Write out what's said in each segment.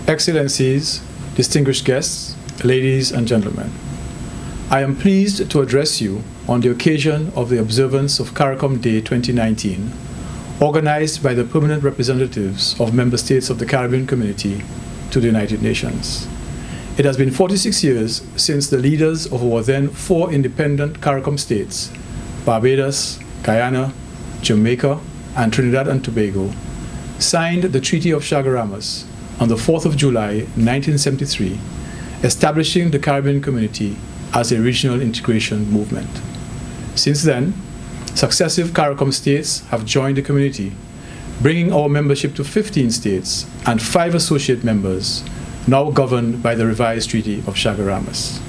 Excellencies, distinguished guests, ladies and gentlemen, I am pleased to address you on the occasion of the observance of CARICOM Day 2019, organized by the permanent representatives of member states of the Caribbean Community to the United Nations. It has been 46 years since the leaders of our then 4 independent CARICOM states, Barbados, Guyana, Jamaica, and Trinidad and Tobago, signed the Treaty of Chaguaramas on the 4th of July 1973, establishing the Caribbean Community as a regional integration movement. Since then, successive CARICOM states have joined the community, bringing our membership to 15 states and 5 associate members, now governed by the revised Treaty of Chaguaramas.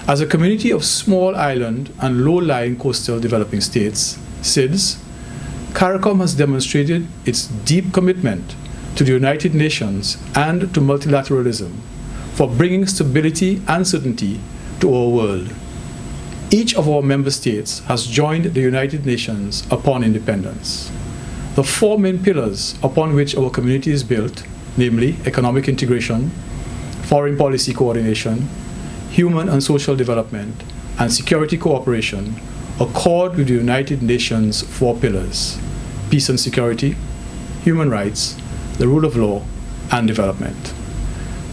As a community of small island and low-lying coastal developing states, SIDS, CARICOM has demonstrated its deep commitment to the United Nations and to multilateralism for bringing stability and certainty to our world. Each of our member states has joined the United Nations upon independence. The 4 main pillars upon which our community is built, namely economic integration, foreign policy coordination, human and social development, and security cooperation, accord with the United Nations 4 pillars: peace and security, human rights, the rule of law, and development.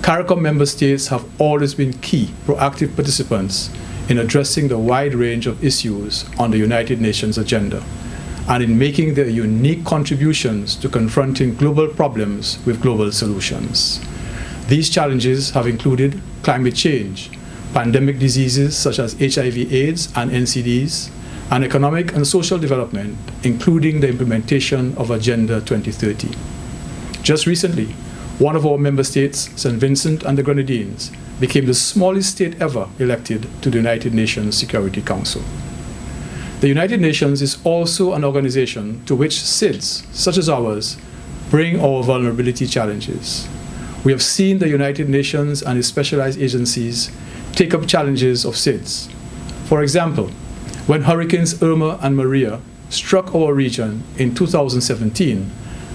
CARICOM member states have always been key proactive participants in addressing the wide range of issues on the United Nations agenda and in making their unique contributions to confronting global problems with global solutions. These challenges have included climate change, pandemic diseases such as HIV/AIDS and NCDs, and economic and social development, including the implementation of Agenda 2030. Just recently, one of our member states, St. Vincent and the Grenadines, became the smallest state ever elected to the United Nations Security Council. The United Nations is also an organization to which SIDS, such as ours, bring our vulnerability challenges. We have seen the United Nations and its specialized agencies take up challenges of SIDS. For example, when Hurricanes Irma and Maria struck our region in 2017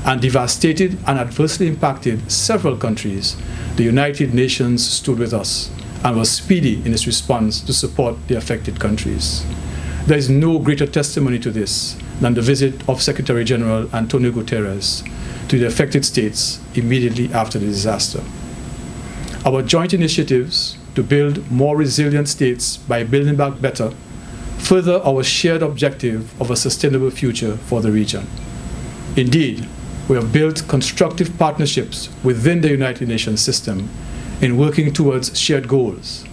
and devastated and adversely impacted several countries, the United Nations stood with us and was speedy in its response to support the affected countries. There is no greater testimony to this than the visit of Secretary General Antonio Guterres to the affected states immediately after the disaster. Our joint initiatives to build more resilient states by building back better further our shared objective of a sustainable future for the region. Indeed, we have built constructive partnerships within the United Nations system in working towards shared goals.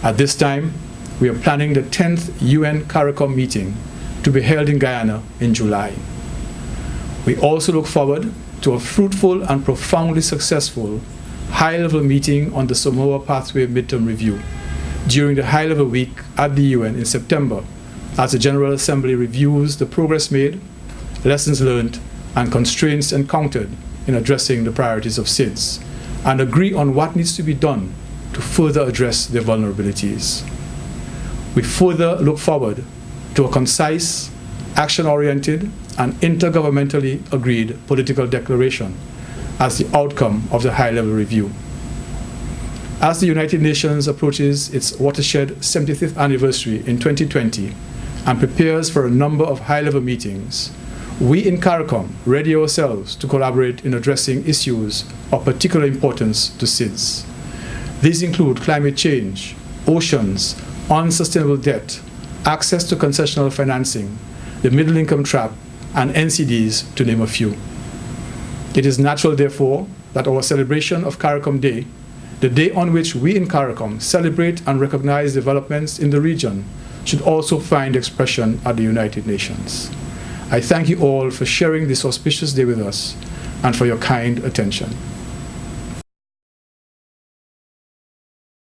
At this time, we are planning the 10th UN CARICOM meeting to be held in Guyana in July. We also look forward to a fruitful and profoundly successful high-level meeting on the Samoa Pathway Midterm Review during the high-level week at the UN in September, as the General Assembly reviews the progress made, lessons learned, and constraints encountered in addressing the priorities of SIDS, and agree on what needs to be done to further address their vulnerabilities. We further look forward to a concise, action-oriented, and intergovernmentally agreed political declaration as the outcome of the high-level review. As the United Nations approaches its Watershed 75th anniversary in 2020 and prepares for a number of high-level meetings, we in CARICOM ready ourselves to collaborate in addressing issues of particular importance to SIDS. These include climate change, oceans, unsustainable debt, access to concessional financing, the middle income trap, and NCDs, to name a few. It is natural, therefore, that our celebration of CARICOM Day, the day on which we in CARICOM celebrate and recognize developments in the region, should also find expression at the United Nations. I thank you all for sharing this auspicious day with us and for your kind attention.